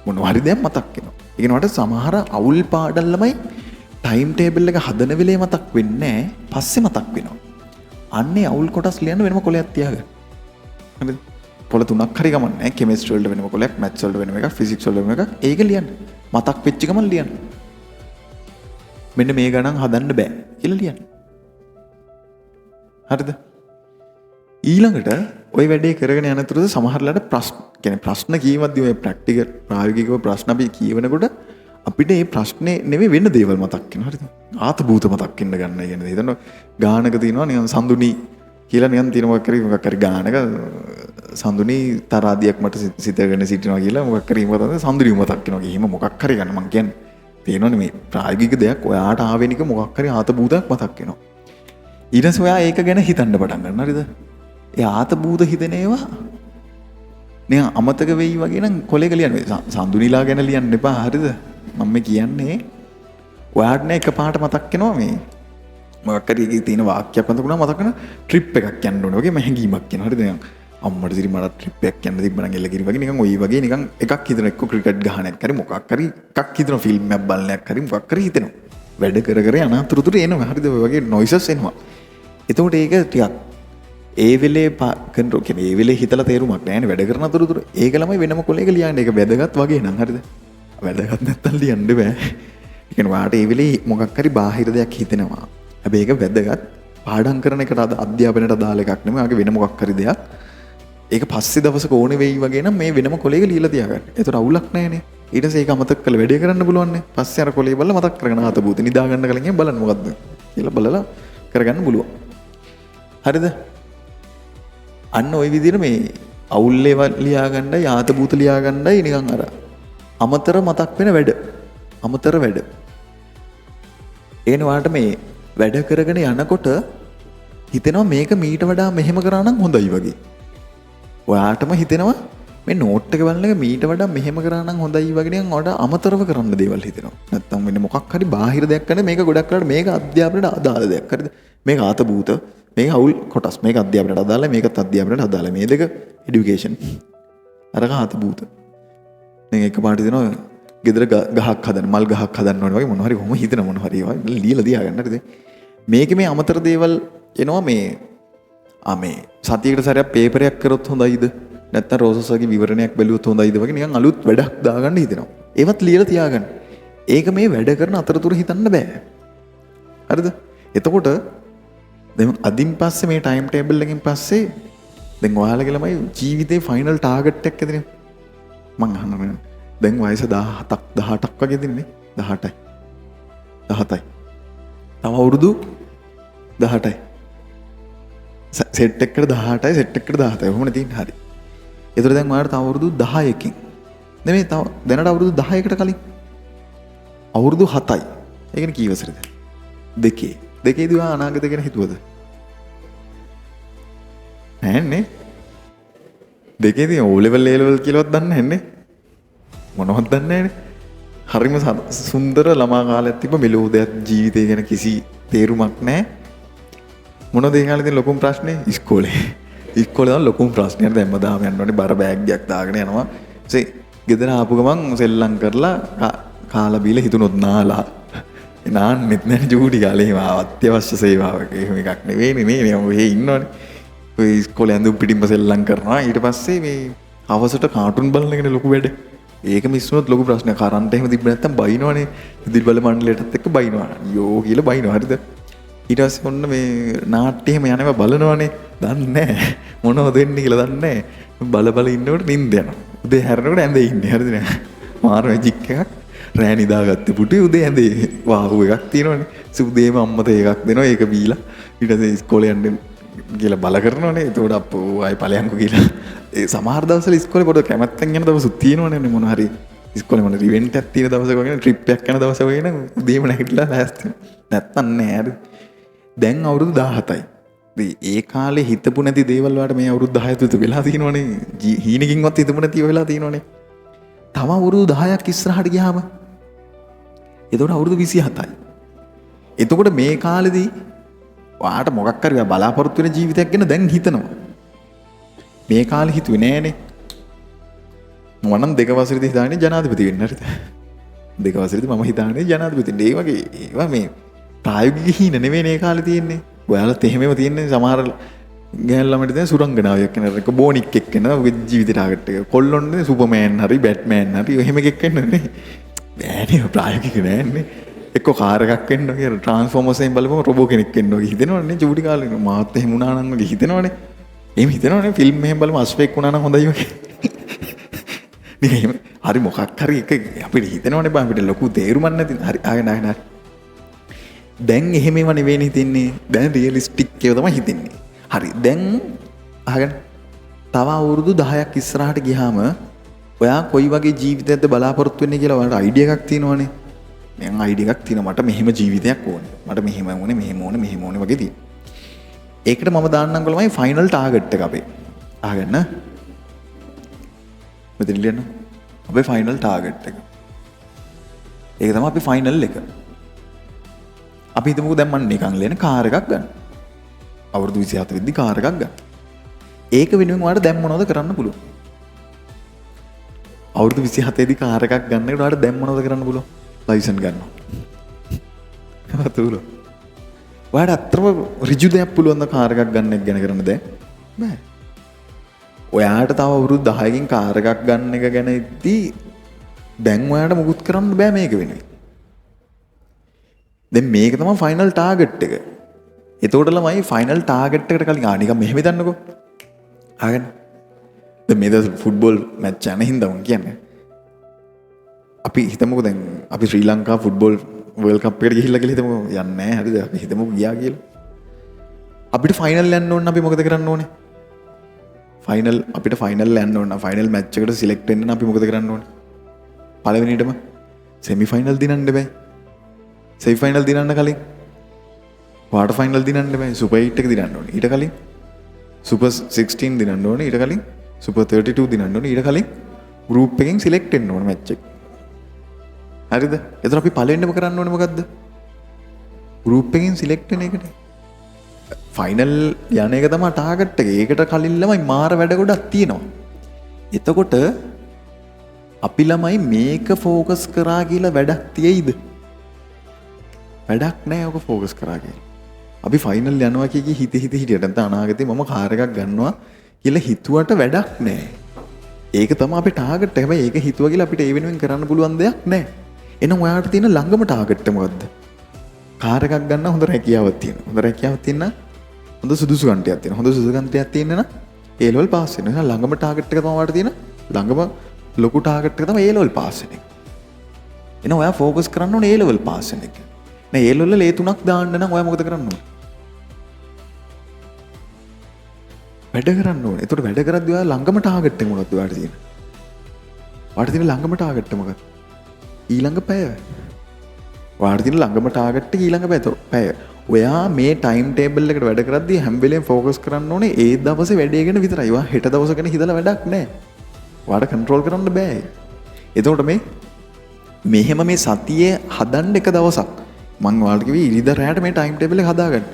මොනවා හරි දැන් මතක් වෙනවා. ඒ කියනවාට සමහර අවුල් පාඩම් ළමයි ටයිම් ටේබල් එක හදන වෙලේ මතක් වෙන්නේ නැහැ. පස්සේ මතක් වෙනවා. අන්නේ අවුල් කොටස් ලියන්න වෙනම කොලයක් තියාගන්න. හරිද? පොළ තුනක් හරි ගමන් නැහැ. කෙමිස්ට්‍රි වලට වෙනම කොලයක්, මැත්ස් වලට වෙනම එකක්, ෆිසික්ස් වලට වෙනම එකක්. ඒක ලියන්න. මතක් වෙච්ච ගමන් ලියන්න. මෙන්න මේ ගණන් හදන්න බෑ කියලා ලියන්න. හරිද? ඊළඟට ওই වැඩේ කරගෙන යනතුරුද සමහරලාට ප්‍රශ්න කියවද්දී ඔය ප්‍රැක්ටිකල් ප්‍රායෝගිකව ප්‍රශ්න අපි කියවනකොට අපිට මේ ප්‍රශ්නේ නෙමෙයි වෙන දේවල් මතක් වෙනවා. හරිද? ආතභූත මතක් වෙන්න ගන්න කියන්නේ. හිතන්න ගානක තියෙනවා නිකන් සඳුනි කියලා නිකන් තියෙන මොකක් හරි ගානක සඳුනි තරාදියක් මට සිතගෙන සිටිනවා කියලා මොකක් හරි මතක් සඳුනි මතක් වෙනවා. එහෙම මොකක් හරි ගන්න මං කියන්නේ. තේරෙනවනේ මේ ප්‍රායෝගික දෙයක් ඔයාට ආවෙනික මොකක් හරි ආතභූතයක් මතක් වෙනවා. ඊට පස්සේ ඔයා ඒක ගැන හිතන්න පටන් ගන්නවා. හරිද? ඒ ආතභූත හිතන ඒවා නිකන් අමතක වෙයි වගේ නම් කොලේක ලියන්න. සඳුනිලා ගැන ලියන්න එපා. හරිද? මම කියන්නේ ඔයාට නෑ එකපාරට මතක් වෙනවා මේ මොකක් හරි එකේ තියෙන වාක්‍යයක් අතකුණා මතක් වෙන ට්‍රිප් එකක් යන්න ඕනේ වගේ මහැඟීමක් එනවා. හරිද? නිකන් අම්මට සිරි මට ට්‍රිප් එකක් යන්න තිබ්බනම් එල්ලගිරි වගේ නිකන් ওই වගේ නිකන් එකක් හිතන එක්ක ක්‍රිකට් ගහනයක් හරි මොකක් හරි එකක් හිතන ෆිල්ම් එකක් බලනයක් හරි මොකක් හරි හිතෙනවා. වැඩ කර කර යන අතරතුර එනවා. හරිද? ඔය වගේ නොයිසස් එනවා. එතකොට ඒක ටිකක් ඒ වෙලේ කන්ට්‍රෝල් කියන්නේ ඒ වෙලේ හිතලා තේරුමක් නැහැ වැඩ කරන අතරතුර ඒක ළමයි වෙනම කොලේක ලියන්න ඒක වැදගත් වගේ නං හරිද වැදගත් නැත්තම් ලියන්න බෑ ඒ කියන්නේ වාට ඒ වෙලේ මොකක් හරි බාහිර දෙයක් හිතෙනවා හැබැයි ඒක වැදගත් පාඩම් කරන එකට අධ්‍යාපනයට අදාළ එකක් නෙමෙයි ආගේ වෙන මොකක් හරි දෙයක් ඒක පස්සේ දවසක ඕනේ වෙයි වගේ නම් මේ වෙනම කොලේක ලියලා තියාගන්න ඒතර අවුලක් නැහැනේ ඊට පස්සේ ඒක අමතක කරලා වැඩේ කරන්න පුළුවන් නේ පස්සේ අර කොලේ බලලා මතක් කරගෙන ආත බූත නිදා ගන්න කලින් බලන්න මොකද්ද කියලා බලලා කරගන්න පුළුවන් හරිද අන්න ওই විදිහට මේ අවුල්ලේ ලියාගන්නයි ආත බූත ලියාගන්නයි නිකන් අර අමතර මතක් වෙන වැඩ අමතර වැඩ එන වාට මේ වැඩ කරගෙන යනකොට හිතෙනවා මේක මීට වඩා මෙහෙම කරා නම් හොඳයි වගේ ඔයාටම හිතෙනවා මේ නෝට් එක බලන එක මීට වඩා මෙහෙම කරා නම් හොඳයි වගේ නිකන් ඔයාට අමතරව කරන්න දේවල් හිතෙනවා නැත්තම් වෙන මොකක් හරි බාහිර දෙයක් කරන්නේ මේක ගොඩක් කරලා මේක අධ්‍යාපනයට අදාළ දෙයක් හරිද මේක ආත බූත මේක අවුල් කොටස් මේක අධ්‍යාපනයට අදාළයි මේකත් අධ්‍යාපනයට අදාළයි මේ දෙක এডুকেෂන් අරක ආත බූත දැන් එකපාරට දෙනවා ගෙදර ගහක් හදන්න මල් ගහක් හදන්න ඕනේ වගේ මොනවා හරි කොහොම හිතන මොනවා හරි ඒවා ලියලා තියාගන්න හරිද මේකේ මේ අමතර දේවල් එනවා මේ මේ සතියකට සැරයක් පේපරයක් කරොත් හොඳයිද නැත්නම් රෝසස්ගේ විවරණයක් බැලුවොත් හොඳයිද වගේ නිකන් අලුත් වැඩක් දාගන්න හිතෙනවා ඒවත් ලියලා තියාගන්න ඒක මේ වැඩ කරන අතරතුර හිතන්න බෑ හරිද එතකොට දැන් අදින් පස්සේ මේ ටයිම් ටේබල් එකකින් පස්සේ දැන් ඔයාලගේ ළමයි ජීවිතේ ෆයිනල් ටාගට් එකක් ඇතිනේ මං අහනවා දැන් වයස 17ක් 18ක් වගේ දින්නේ 18යි 17යි තව අවුරුදු 18යි සෙට් එකකට 18යි සෙට් එකකට 17යි කොහොමද තියෙන්නේ හරි ඒතර දැන් ඔයාලට තව අවුරුදු 10කින් නෙමෙයි තව දැනට අවුරුදු 10කට කලින් අවුරුදු 7යි ඒ කියන්නේ කී වසරද දෙකේදී ඔයා අනාගත ගැන හිතුවද නෑනේ දෙකේදී O level A level කියලාවත් දන්නේ නැන්නේ මොනවද දන්නේ නැනේ හරිම සුන්දර ළමා කාලයක් තිබ්බ මෙලෝදයක් ජීවිතය ගැන කිසි තේරුමක් නැහැ මොනවද ඒ කාලේ තියෙන ලොකුම ප්‍රශ්නේ ඉස්කෝලේ තමයි ලොකුම ප්‍රශ්නේ දැන් හැමදාම යන්න ඕනේ බර බෑග් එකක් දාගෙන යනවා ඊසේ ගෙදර ආපු ගමන් සෙල්ලම් කරලා කාලා බීලා හිතුනොත් නාලා නාන්නෙත් නැහැ ජූඩි කාලේ එහෙම අත්‍යවශ්‍ය සේවාවක එහෙම එකක් නෙවෙයිනේ මේ ඔහේ ඉන්නවනේ ඔය ඉස්කෝලේ ඇඳුම් පිටින්ම සෙල්ලම් කරනවා ඊට පස්සේ මේ අවසට කාටුන් බලන එකනේ ලොකු වැඩ ඒක මිස් වුණොත් ලොකු ප්‍රශ්නයක් කරන්ට් එහෙම තිබ්බ නැත්තම් බයිනවනේ ඉදිරි බල මණ්ඩලයටත් එක්ක බයිනවා යෝ කියලා බයිනවා හරිද ඊට පස්සේ ඔන්න මේ නාට්‍ය එහෙම යනවා බලනවනේ දන්නේ නැහැ මොනවද වෙන්නේ කියලා දන්නේ නැහැ බල ඉන්නකොට නිින්ද යනවා උදේ හැරෙනකොට ඇඳේ ඉන්නේ හරිද නෑ මාර මැජික් එකක් රෑ නිදාගත්තේ පුටුවේ උදේ ඇඳේ වාහුව එකක් තියෙනවනේ සුදේම අම්මට එකක් දෙනවා ඒක බීලා ඊට පස්සේ ඉස්කෝලේ යන්න කියලා බල කරනවනේ එතකොට අප්පෝ ආයි ඵලයන්කෝ කියලා ඒ සමහර දවස්වල ඉස්කෝලේ පොඩ කැමැත්තෙන් යන දවසුත් තියෙනවනේ මොන හරි ඉස්කෝලේ මොන ඉවෙන්ට් එකක් තියෙන දවසක වගේ ට්‍රිප් එකක් යන දවසක වගේ නම් උදේම නැගිටලා ලෑස්ති නැත්තම් නෑ හරි දැන් අවුරුදු 17යි ඒ කාලේ හිතපු නැති දේවල් වලට මේ අවුරුදු 10 තුත වෙලා තියෙනවනේ හීනකින්වත් හිතපු නැතිව වෙලා තියෙනවනේ තව අවුරුදු 10ක් ඉස්සරහට ගියාම එතකොට අවුරුදු 27යි එතකොට මේ කාලෙදී ඔයාට මොකක් හරි බලාපොරොත්තු වෙන ජීවිතයක් ගැන දැන් හිතනවා මේ කාලේ හිතුවේ නෑනේ මම නම් 2 වසරේදී හිතාන්නේ ජනාධිපති වෙන්න හරිද 2 වසරේදී මම හිතාන්නේ ජනාධිපති වෙන්න ඒ වගේ ඒවා මේ ප්‍රායෝගික හීන නෙවෙයි මේ කාලේ තියෙන්නේ ඔයාලත් එහෙමම තියෙන්නේ සමහර ගෑනු ළමයිට දැන් සුරංගනාවියක් කෙනා එක බෝනික් එක්කෙනා ඔගේ ජීවිත ටාගට් එක කොල්ලොන්නේ සුපර්මෑන් හරි බැට්මෑන් හරි එහෙම එකක් වෙන්නනේ බෑනේ ප්‍රායෝගික නෑනේ එක්ක කාර් එකක් වෙන්න කියලා ට්‍රාන්ස්ෆෝමර්ස් එකෙන් බලපුවම රොබෝ කෙනෙක් වෙන්න වගේ හිතෙනවනේ චූටි කාලේ මාත් එහෙම වුණා නම් වගේ හිතෙනවනේ එහෙම හිතෙනවනේ ෆිල්ම් එකෙන් බලමු අස්පෙක් වුණා නම් හොඳයි වගේ නිකන් හරි මොකක් හරි එක අපිට හිතෙනවනේ බං අපිට ලොකු තේරුමක් නැති හරි ආගෙන දැන් එහෙම ඒවා නෙවෙයි හිතෙන්නේ දැන් රියලිස්ටික් ඒවා තමයි හිතෙන්නේ හරි දැන් අහගෙන තව අවුරුදු 10ක් ඉස්සරහට ගියාම ඔයා කොයි වගේ ජීවිතයක්ද බලාපොරොත්තු වෙන්නේ කියලා ඔයාලට අයිඩියා එකක් තියෙනවනේ මම අයිඩියා එකක් තියෙනවා මට මෙහෙම ජීවිතයක් ඕනේ මට මෙහෙම ඕනේ මෙහෙම ඕනේ වගේ තියෙනවා ඒකට මම දාන්නම් කොළමයි ෆයිනල් ටාගට් එක අපේ අහගන්න මෙතන ලියන්න අපේ ෆයිනල් ටාගට් එක ඒක තමයි අපේ ෆයිනල් එක අපි හිතමුකෝ දැන් මම නිකන් ලේන කාර් එකක් ගන්න. අවුරුදු 27 වෙද්දි කාර් එකක් ගන්න. ඒක වෙනුවෙන් ඔයාලට දැන් මොනවද කරන්න පුළුවන්? අවුරුදු 27 දී කාර් එකක් ගන්න එකට ඔයාලට දැන් මොනවද කරන්න පුළුවන්? ලයිසන් ගන්නවා. හතුරු. ඔයාලට අත්‍තරම ඍජු දෙයක් පුළුවන් ද කාර් එකක් ගන්න එක ගැන කරන්න දැන්? බෑ. ඔයාට තව අවුරුදු 10කින් කාර් එකක් ගන්න එක ගැන ඉද්දී දැන් ඔයාට මුකුත් කරන්න බෑ මේක වෙනුවෙන්. දැන් මේක තමයි ෆයිනල් ටාගට් එක. එතකොට ළමයි ෆයිනල් ටාගට් එකට කලින් නිකන් මෙහෙම හිතන්නකෝ. ආගෙන. දැන් මේ දවස් ෆුට්බෝල් මැච් යන හින්දා මම කියන්නේ. අපි හිතමුකෝ දැන් අපි ශ්‍රී ලංකා ෆුට්බෝල් වර්ල්ඩ් කප් එකට ගිහිල්ලා කියලා හිතමුකෝ යන්නේ නැහැ හරිද? අපි හිතමුකෝ ගියා කියලා. අපිට ෆයිනල් යන්න ඕන අපි මොකද කරන්න ඕනේ? අපිට ෆයිනල් යන්න ඕන. ෆයිනල් මැච් එකට සිලෙක්ට් වෙන්න නම් අපි මොකද කරන්න ඕනේ? පළවෙනියටම සෙමි ෆයිනල් දිනන්න බෑ. සෙමි ෆයිනල් දිනන්න කලින් ක්වාටර් ෆයිනල් දිනන්න බෑ. සුපර් 8 එක දිනන්න ඕනේ. ඊට කලින් සුපර් 16 දිනන්න ඕනේ. ඊට කලින් සුපර් 32 දිනන්න ඕනේ. ඊට කලින් ගෲප් එකෙන් සිලෙක්ට් වෙන්න ඕනේ මැච් එක. හරිද? එතන අපි පළවෙනිම කරන්න ඕනේ මොකද්ද? ගෲප් එකෙන් සිලෙක්ට් වෙන එකනේ. ෆයිනල් යන එක තමයි ටාගට් එක. ඒකට කලින් ළමයි මාර වැඩ ගොඩක් තියෙනවා. එතකොට අපි ළමයි මේක ෆෝකස් කරා කියලා වැඩක් තියෙයිද? වැඩක් නැහැ ඔක ෆෝකස් කරා කියලා. අපි ෆයිනල් යනවා කිය හිත හිටියට නැත්නම් අනාගතේ මම කාර් එකක් ගන්නවා කියලා හිතුවට වැඩක් නැහැ. ඒක තමයි අපේ ටාගට් එක. හැබැයි ඒක හිතුවා කියලා අපිට ඒ වෙනුවෙන් කරන්න පුළුවන් දෙයක් නැහැ. එහෙනම් ඔයාලට තියෙන ළඟම ටාගට් එක මොකද්ද? කාර් එකක් ගන්න හොඳ රැකියාවක් තියෙනවා. හොඳ රැකියාවක් තියෙන හොඳ සුදුසුකම්ටියක් තියෙනවා. හොඳ සුදුසුකම්ටියක් තියෙන නම් A level පාස් වෙනවා. එහෙනම් ළඟම ටාගට් එක තමයි ඔයාලට තියෙන ළඟම ලොකු ටාගට් එක තමයි A level පාස් වෙන එක. එහෙනම් ඔයා ෆෝකස් කරන්න ඕනේ A level පාස් වෙන එක. නෑ A level වල A 3ක් දාන්න නම් ඔයා මොකද කරන්න ඕනේ? වැඩ කරන්න ඕනේ. ඒතකොට වැඩ කරද්දී ඔයා ළඟම ටාගට් එක මොකක්ද ඔයාලට තියෙන්නේ? ඔයාලට තියෙන ළඟම ටාගට් එක මොකක්ද? ඊළඟ පැය. ඔයාලට තියෙන ළඟම ටාගට් එක ඊළඟ පැය. ඔයා මේ ටයිම් ටේබල් එකට වැඩ කරද්දී හැම වෙලේම ෆෝකස් කරන්න ඕනේ ඒ දවසේ වැඩේ ගැන විතරයි. ඔයා හෙට දවස ගැන හිතලා වැඩක් නැහැ. ඔයාලට කන්ට්‍රෝල් කරන්න බෑ. එතකොට මෙහෙම මේ සතියේ හදන්න එක දවසක් මම ඔයාලට කිව්වේ ඉරිදා රැයට මේ ටයිම් ටේබල් එක හදාගන්න.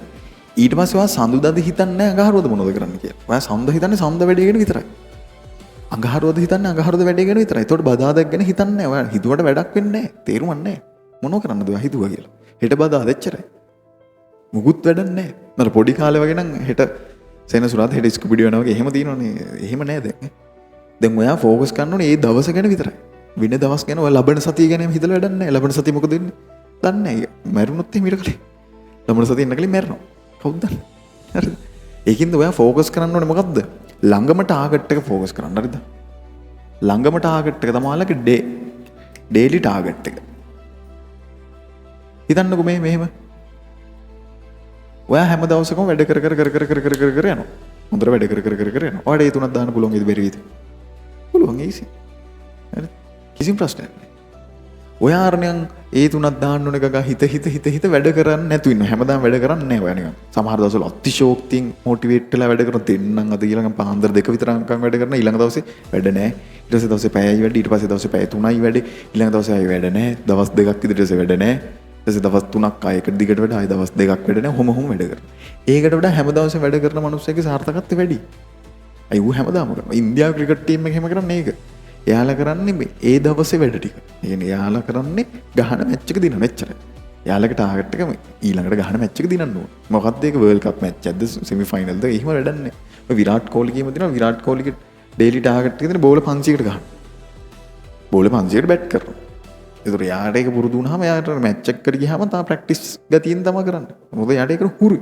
ඊට පස්සේ ඔයා සඳුදාද හිතන්නේ නැහැ අඟහරුවද මොනවද කරන්න කියලා. ඔයා සඳ හිතන්නේ සඳ වැඩේ ගැන විතරයි. අඟහරුවද හිතන්නේ අඟහරුවද වැඩේ ගැන විතරයි. ඒතකොට බදාදා ගැන හිතන්නේ නැහැ. ඔයා හිතුවට වැඩක් වෙන්නේ නැහැ. තේරුමක් නැහැ. මොනව කරන්නද ඔයා හිතුවා කියලා. හෙට බදාද එච්චරයි. මුකුත් වැඩක් නැහැ. මර පොඩි කාලේ වගේ නම් හෙට සෙනසුරාදා හෙට ස්කුබිඩි වෙනවා වගේ එහෙම තියෙනවනේ. එහෙම නෑ දැන්. දැන් ඔයා ෆෝකස් කරන්න ඕනේ මේ දවස ගැන විතරයි. වෙන දවස් ගැන ඔයා ලබන සතිය ගැන හිතලා වැඩක් නැහැ. ලබන සතිය මොකද වෙන්නේ? දන්නේ නැහැ. මැරුණොත් එහෙම ඊට කලින්. ලබන සතිය ඉන්න කලින් මැරෙනවා. කවුද දන්නේ? හරිද? ඒකින්ද ඔයා ෆෝකස් කරන්න ඕනේ මොකද්ද? ළඟම ටාගට් එක ෆෝකස් කරන්න. හරිද? ළඟම ටාගට් එක තමයි ඔයාලගේ ඩේලි ටාගට් එක. හිතන්නකෝ මෙහෙම. ඔයා හැම දවසකම වැඩ කර යනවා. හොඳට වැඩ කර යනවා. ඔයාලට ඒ තුනක් දාන්න පුළුවන් ඉද බැරි විදිහ. පුළුවන් easy. හරි. කිසිම ප්‍රශ්නයක් නැහැ. ඔයා අරණියන් ඒ තුනක් දාන්න ඕන ගගා හිත වැඩ කරන්නේ නැතු ඉන්න. හැමදාම වැඩ කරන්නේ නැහැ ඔයා නිකන්. සමහර දවස්වල අතිශෝක්තියෙන් මොටිවේට් වෙලා වැඩ කරන දෙන්නම් අද ඊළඟ පාන්දර 2 විතර අංකම් වැඩ කරන ඊළඟ දවසේ වැඩ නැහැ. ඊට පස්සේ දවසේ පැයයි වැඩ ඊට පස්සේ දවසේ පැය 3යි වැඩ ඊළඟ දවසේ ආයෙ වැඩ නැහැ. දවස් 2ක් ඉදිරියට වැඩ නැහැ. ඊට පස්සේ දවස් 3ක් ආයෙ එකට දිගට වැඩ ආයෙ දවස් 2ක් වැඩ නැහැ. හොම වැඩ කරනවා. ඒකට වඩා හැම දවසෙම වැඩ කරන මිනිස්සුගේ සාර්ථකත්වය වැඩි. අයි ඌ හැමදාම කරනවා. ඉන්දියාව ක්‍රිකට් ටීම් එක එහෙම කරන්නේ ඒක. එයාලා කරන්නේ ඒ දවසේ වැඩ ටික. ඒ කියන්නේ එයාලා කරන්නේ ගහන මැච් එක දිනන එච්චරයි. එයාලගේ ටාගට් එක ඊළඟට ගහන මැච් එක දිනන්න ඕන. මොකක්ද ඒක වර්ල්ඩ් කප් මැච් එකක්ද සෙමි ෆයිනල්ද එහෙම වැඩක් නැහැ. ඔය විරාට් කොහ්ලි කියමු දිනවා විරාට් කොහ්ලිගේ ඩේලි ටාගට් එක දෙන බෝල 500කට ගහන. බෝල 500කට බැට් කරනවා. ඒතර යාට ඒක පුරුදු වුණාම යාට මැච් එකකට ගියාම තා ප්‍රැක්ටිස් ගතියෙන් තමයි කරන්නේ. මොකද යාට ඒක හුරුයි.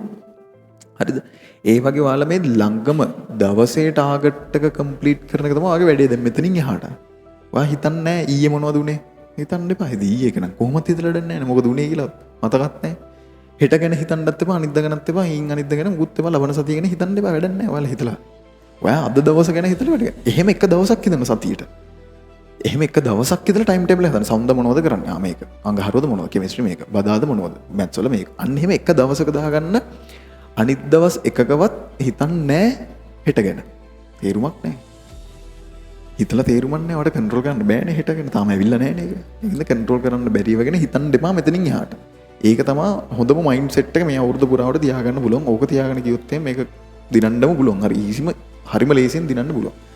හරිද? ඒ වගේ ඔයාලා මේ ළඟම දවසේ ටාගට් එක කම්ප්ලීට් කරන එක තමයි ඔයාගේ වැඩේ දැන් මෙතනින් එහාට. ඔයා හිතන්නේ නැහැ ඊයේ මොනවද උනේ? හිතන්න එපා. ඉතින් ඊයේ එක නම් කොහොමද හිතලා දෙන්නේ නැහැ. මොකද උනේ කියලා මතකත් නැහැ. හෙට ගැන හිතන්නත් එපා, අනිද්දා ගැනත් එපා, ඊන් අනිද්දා ගැන මුකුත් එපා, ලබන සතිය ගැන හිතන්න එපා. වැඩක් නැහැ. ඔයාලා හිතලා. ඔයා අද දවස ගැන හිතලා වැඩ. එහෙම එක දවසක් හිතන්න සතියට. එහෙම එක දවසක් ඉදලා ටයිම් ටේබල් එක හදන්න. සම්ද මොනවද කරන්නේ? මේක. අඟහරුවද මොනවද? කෙමිස්ට්‍රි මේක. බදාද මොනවද? මැත්ස් වල මේක. අන්න එහෙම එක දවසක දාගන්න. අනිත් දවස් එකකවත් හිතන්නේ නැහැ හෙට ගැන. තේරුමක් නැහැ. හිතලා තේරුමක් නැහැ. ඔයාලට කන්ට්‍රෝල් කරන්න බෑනේ හෙට ගැන. තාම ඇවිල්ලා නැහැ නේද? ඒකද කන්ට්‍රෝල් කරන්න බැරිව ගැන හිතන්න දෙපා මෙතනින් එහාට. ඒක තමා හොඳම මයින්ඩ්සෙට් එක මේ අවුරුදු පුරාවට තියාගන්න පුළුවන්. ඕක තියාගෙන ගියොත් මේක දිනන්නම පුළුවන්. හරි ඊසිම හරිම ලේසියෙන් දිනන්න පුළුවන්.